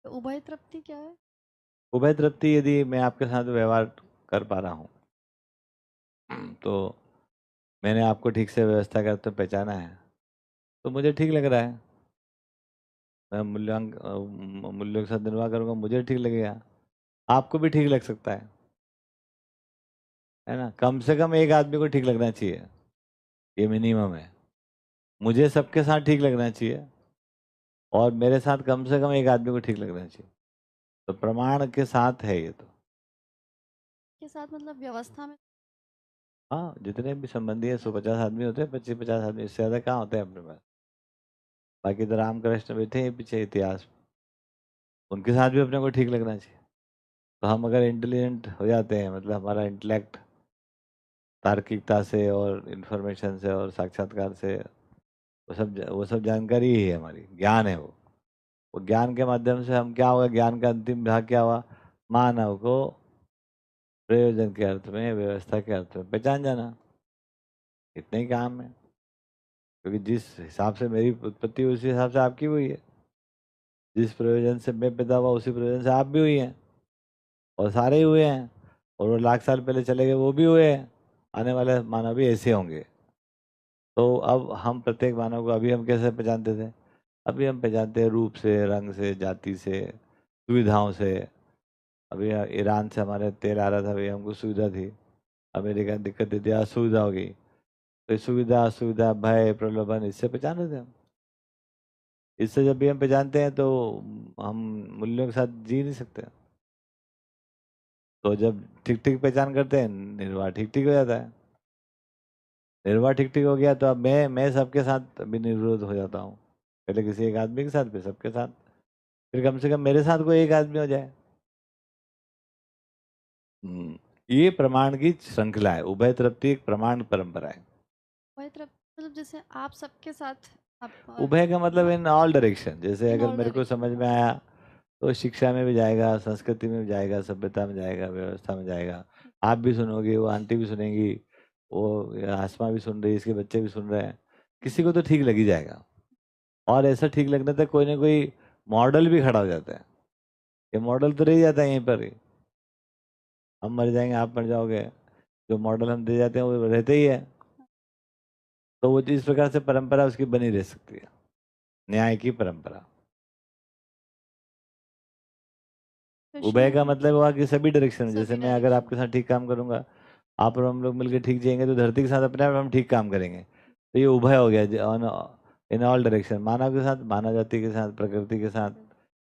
तो उभय तृप्ति क्या है? उभय तृप्ति, यदि मैं आपके साथ व्यवहार कर पा रहा हूँ तो मैंने आपको ठीक से व्यवस्था करते पहचाना है तो मुझे ठीक लग रहा है। मैं मूल्यों के साथ निर्वाह करूँगा, मुझे ठीक लगेगा, आपको भी ठीक लग सकता है ना। कम से कम एक आदमी को ठीक लगना चाहिए, ये मिनिमम है। मुझे सबके साथ ठीक लगना चाहिए और मेरे साथ कम से कम एक आदमी को ठीक लगना चाहिए। तो प्रमाण के साथ है ये तो। के साथ मतलब व्यवस्था में? हाँ, जितने भी संबंधी है 150 आदमी होते हैं, 25-50 आदमी, इससे ज्यादा कहाँ होते हैं अपने पास। बाकी तो रामकृष्ण बैठे हैं पीछे इतिहास, उनके साथ भी अपने को ठीक लगना चाहिए। तो हम अगर इंटेलिजेंट हो जाते हैं, मतलब हमारा इंटेलेक्ट तार्किकता से और इन्फॉर्मेशन से और साक्षात्कार से, वो सब जानकारी ही है, हमारी ज्ञान है वो ज्ञान के माध्यम से हम क्या होगा, ज्ञान का अंतिम भाग क्या हुआ, मानव को प्रयोजन के अर्थ में, व्यवस्था के अर्थ में पहचान जाना। इतना ही काम है, क्योंकि जिस हिसाब से मेरी उत्पत्ति हुई उसी हिसाब से आपकी हुई है। जिस प्रयोजन से मैं पैदा हुआ उसी प्रयोजन से आप भी हुई हैं, और सारे ही हुए हैं। और वो लाख साल पहले चले गए, वो भी हुए हैं। आने वाले मानव भी ऐसे होंगे। तो अब हम प्रत्येक मानव को अभी हम कैसे पहचानते थे, अभी हम पहचानते हैं रूप से, रंग से, जाति से, सुविधाओं से। अभी ईरान से हमारे तेल आ रहा था, अभी हमको सुविधा थी। अमेरिका ने दिक्कत दे दिया, असुविधा हो गई। तो सुविधा असुविधा, भय, प्रलोभन, इससे पहचान रहे थे हम। इससे जब भी हम पहचानते हैं तो हम मूल्यों के साथ जी नहीं सकते। तो जब ठीक ठीक पहचान करते हैं, निर्वाह ठीक ठीक हो जाता है। निर्वाह ठीक ठीक हो गया तो अब मैं सबके साथ अभी निर्विरोध हो जाता हूँ। पहले किसी एक आदमी के साथ, फिर सबके साथ, फिर कम से कम मेरे साथ कोई एक आदमी हो जाए। हम्म, ये प्रमाण की श्रृंखला है। उभय तृप्ति एक प्रमाण परंपरा है। उभय तृप्ति मतलब जैसे आप सबके साथ आप उभय का मतलब इन ऑल डायरेक्शन। जैसे इन अगर ऑल मेरे को डायरेक्शन। समझ में आया तो शिक्षा में भी जाएगा, संस्कृति में भी जाएगा, सभ्यता में जाएगा, व्यवस्था में जाएगा। आप भी सुनोगे, वो आंटी भी सुनेंगी, वो आसमा भी सुन रही है, इसके बच्चे भी सुन रहे हैं। किसी को तो ठीक लग ही जाएगा। और ऐसा ठीक लगने तक कोई ना कोई मॉडल भी खड़ा हो जाता है। ये मॉडल तो रह जाता है यहीं पर ही। हम मर जाएंगे, आप मर जाओगे, जो मॉडल हम दे जाते हैं वो रहते ही है। तो वो इस प्रकार से परंपरा उसकी बनी रह सकती है, न्याय की परंपरा। कृष्ण उभय में का मतलब हुआ कि सभी डायरेक्शन में। जैसे सभी मैं अगर डायरेक्शन। आपके साथ ठीक काम करूंगा, आप और हम लोग मिलकर ठीक जिएंगे, तो धरती के साथ अपने आप हम ठीक काम करेंगे। तो ये उभय हो गया इन ऑल डायरेक्शन, मानव के साथ, मानव जाति के साथ, प्रकृति के साथ,